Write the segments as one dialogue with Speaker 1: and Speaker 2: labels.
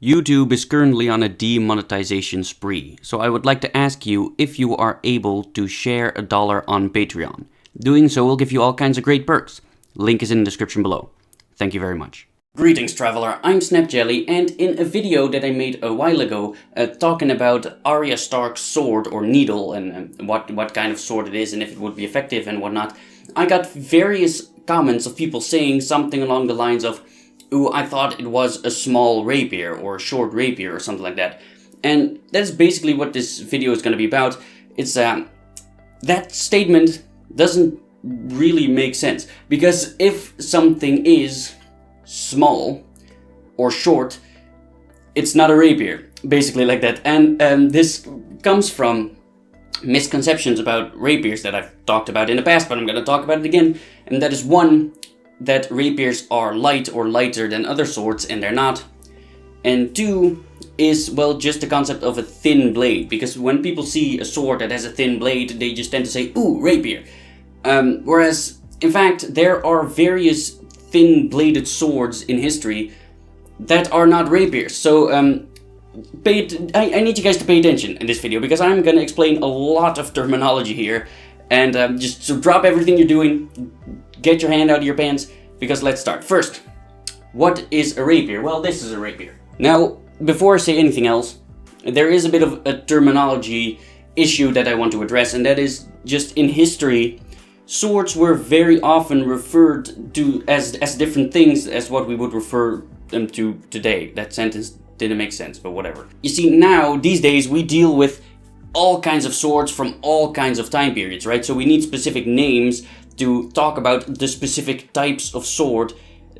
Speaker 1: YouTube is currently on a demonetization spree, so I would like to ask you if you are able to share $1 on Patreon. Doing so will give you all kinds of great perks. Link is in the description below. Thank you very much. Greetings traveler, I'm SnapJelly, and in a video that I made a while ago talking about Arya Stark's sword or needle and what kind of sword it is and if it would be effective and whatnot, I got various comments of people saying something along the lines of, ooh, I thought it was a small rapier or a short rapier or something like that. And that's basically what this video is going to be about. It's that statement doesn't really make sense, because if something is small or short, it's not a rapier, basically like that. And this comes from misconceptions about rapiers that I've talked about in the past, but I'm going to talk about it again. And that is one, that rapiers are light or lighter than other swords, and they're not. And two is, well, just the concept of a thin blade, because when people see a sword that has a thin blade, they just tend to say, ooh, rapier. Whereas, in fact, there are various thin-bladed swords in history that are not rapiers. So, I need you guys to pay attention in this video, because I'm going to explain a lot of terminology here. And just so drop everything you're doing, get your hand out of your pants, because let's start. First, what is a rapier? Well, this is a rapier. Now, before I say anything else, there is a bit of a terminology issue that I want to address, and that is just in history, swords were very often referred to as different things as what we would refer them to today. That sentence didn't make sense, but whatever. You see, now, these days, we deal with all kinds of swords from all kinds of time periods, right? So we need specific names to talk about the specific types of sword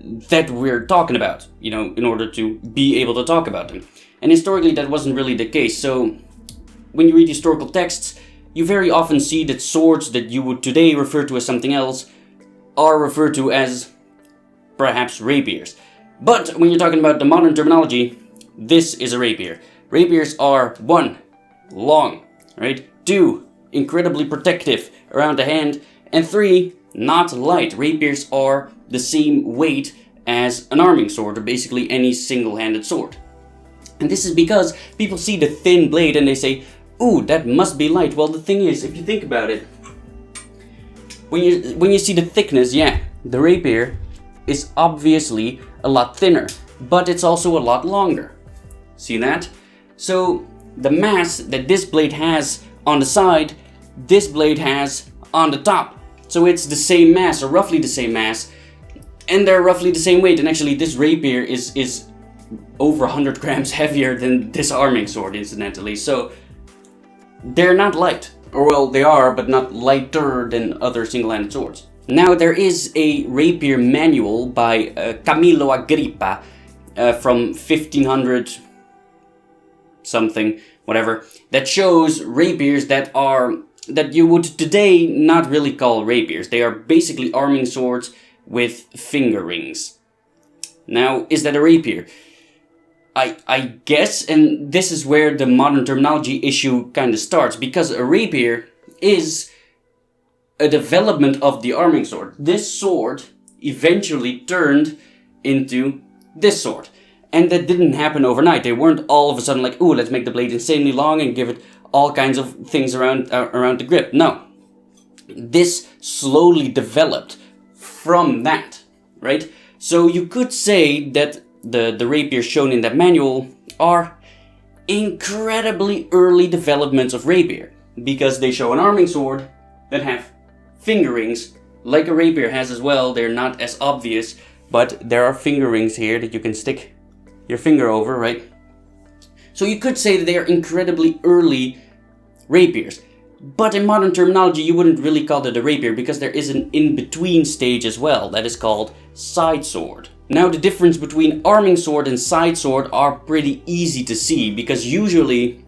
Speaker 1: that we're talking about, you know, in order to be able to talk about them. And historically, that wasn't really the case. So when you read historical texts, you very often see that swords that you would today refer to as something else are referred to as perhaps rapiers. But when you're talking about the modern terminology, this is a rapier. Rapiers are 1, long, right? 2, incredibly protective around the hand. And 3, not light. Rapiers are the same weight as an arming sword, or basically any single-handed sword. And this is because people see the thin blade and they say, ooh, that must be light. Well, the thing is, if you think about it, when you see the thickness, yeah, the rapier is obviously a lot thinner, but it's also a lot longer. See that? So the mass that this blade has on the side, this blade has on the top. So it's the same mass, or roughly the same mass, and they're roughly the same weight. And actually, this rapier is over 100 grams heavier than this arming sword, incidentally. So they're not light. Or well, they are, but not lighter than other single-handed swords. Now, there is a rapier manual by Camillo Agrippa from 1500 something, whatever, that shows rapiers that you would today not really call rapiers. They are basically arming swords with finger rings. Now, is that a rapier? I guess, and this is where the modern terminology issue kind of starts, because a rapier is a development of the arming sword. This sword eventually turned into this sword. And that didn't happen overnight. They weren't all of a sudden like, ooh, let's make the blade insanely long and give it all kinds of things around the grip. No. This slowly developed from that, right? So you could say that the rapiers shown in that manual are incredibly early developments of rapier, because they show an arming sword that have finger rings, like a rapier has as well. They're not as obvious, but there are finger rings here that you can stick your finger over, right? So you could say that they are incredibly early rapiers. But in modern terminology, you wouldn't really call it a rapier, because there is an in-between stage as well that is called side sword. Now, the difference between arming sword and side sword are pretty easy to see, because usually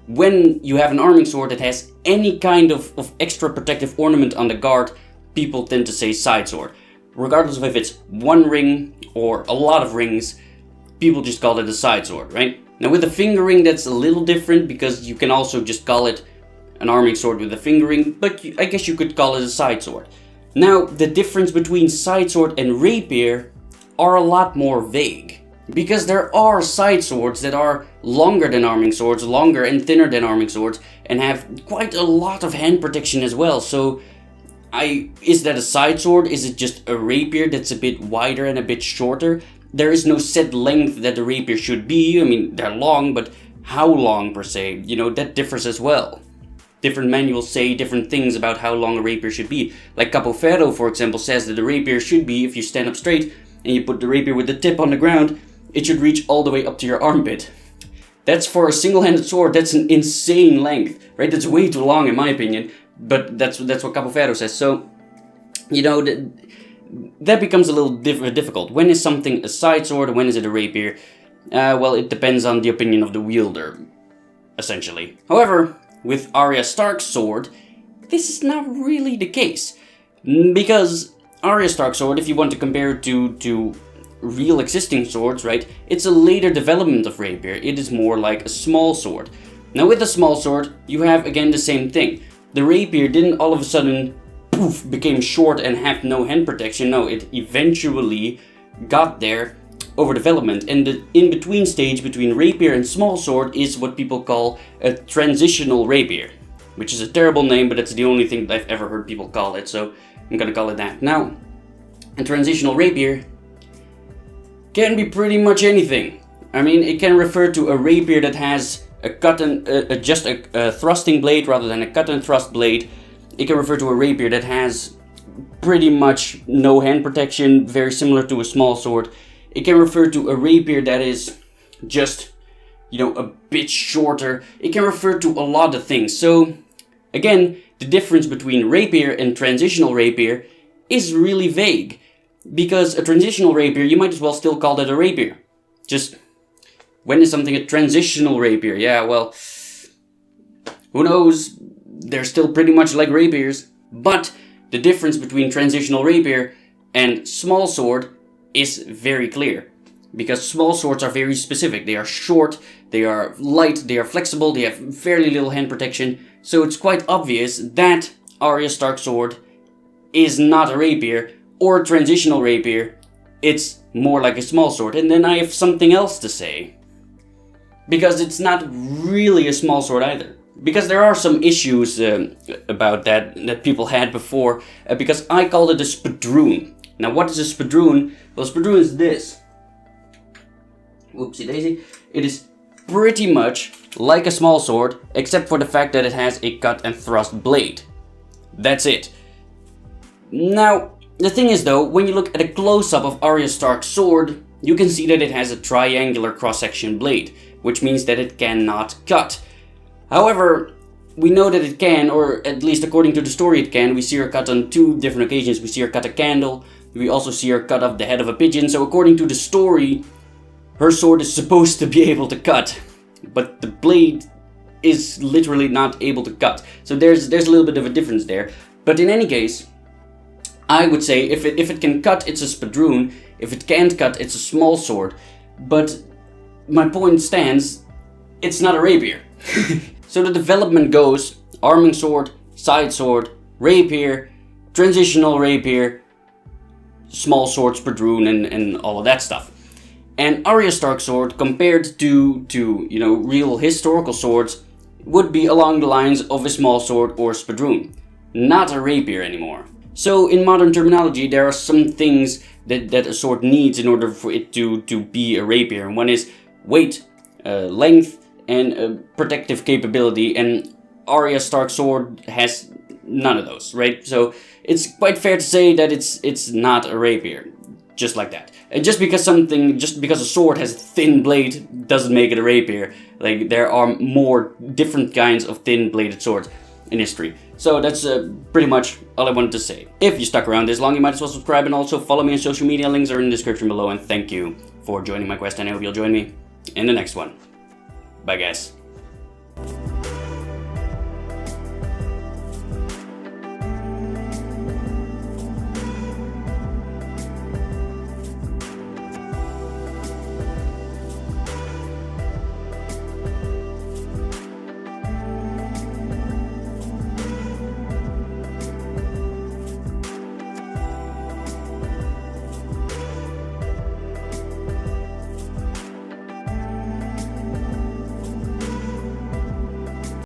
Speaker 1: when you have an arming sword that has any kind of extra protective ornament on the guard, people tend to say side sword. Regardless of if it's one ring or a lot of rings, people just call it a side sword, right? Now, with a finger ring, that's a little different, because you can also just call it an arming sword with a finger ring, but I guess you could call it a side sword. Now, the difference between side sword and rapier are a lot more vague. Because there are side swords that are longer than arming swords, longer and thinner than arming swords, and have quite a lot of hand protection as well. So, is that a side sword? Is it just a rapier that's a bit wider and a bit shorter? There is no set length that the rapier should be. I mean, they're long, but how long per se? You know, that differs as well. Different manuals say different things about how long a rapier should be. Like Capo Ferro, for example, says that the rapier should be, if you stand up straight and you put the rapier with the tip on the ground, it should reach all the way up to your armpit. That's for a single-handed sword, that's an insane length, right? That's way too long in my opinion, but that's what Capo Ferro says. So, you know, that becomes a little difficult. When is something a side sword, when is it a rapier? Well, it depends on the opinion of the wielder, essentially. However, with Arya Stark's sword, this is not really the case. Because Arya Stark's sword, if you want to compare it to real existing swords, right, it's a later development of rapier. It is more like a small sword. Now with a small sword, you have again the same thing. The rapier didn't all of a sudden, poof, became short and have no hand protection. No, it eventually got there over development, and the in-between stage between rapier and small sword is what people call a transitional rapier, which is a terrible name, but it's the only thing that I've ever heard people call it, so I'm gonna call it that. Now, a transitional rapier can be pretty much anything. I mean, it can refer to a rapier that has a cut and just a thrusting blade rather than a cut and thrust blade. It can refer to a rapier that has pretty much no hand protection, very similar to a small sword. It can refer to a rapier that is just, you know, a bit shorter. It can refer to a lot of things. So, again, the difference between rapier and transitional rapier is really vague. Because a transitional rapier, you might as well still call that a rapier. Just, when is something a transitional rapier? Yeah, well, who knows? They're still pretty much like rapiers. But the difference between transitional rapier and small sword is very clear. Because small swords are very specific. They are short, they are light, they are flexible, they have fairly little hand protection. So it's quite obvious that Arya Stark's sword is not a rapier or a transitional rapier. It's more like a small sword. And then I have something else to say. Because it's not really a small sword either. Because there are some issues about that people had before. Because I called it a Spadroon. Now what is a Spadroon? Well, Spadroon is this. Whoopsie daisy. It is pretty much like a small sword, except for the fact that it has a cut and thrust blade. That's it. Now, the thing is though, when you look at a close-up of Arya Stark's sword, you can see that it has a triangular cross-section blade, which means that it cannot cut. However, we know that it can, or at least according to the story it can. We see her cut on 2 different occasions. We see her cut a candle, we also see her cut off the head of a pigeon. So according to the story, her sword is supposed to be able to cut, but the blade is literally not able to cut. So there's a little bit of a difference there. But in any case, I would say if it can cut, it's a Spadroon. If it can't cut, it's a small sword. But my point stands, it's not a rapier. So the development goes arming sword, side sword, rapier, transitional rapier, small sword, Spadroon, and all of that stuff. And Arya Stark's sword, compared to you know, real historical swords, would be along the lines of a small sword or Spadroon, not a rapier anymore. So in modern terminology, there are some things that a sword needs in order for it to be a rapier. And one is weight, length, and protective capability. And Arya Stark's sword has none of those, right? So it's quite fair to say that it's not a rapier, just like that. And just because a sword has a thin blade doesn't make it a rapier. Like, there are more different kinds of thin bladed swords in history. So that's pretty much all I wanted to say. If you stuck around this long, you might as well subscribe and also follow me on social media. Links are in the description below. And thank you for joining my quest, and I hope you'll join me in the next one. Bye guys.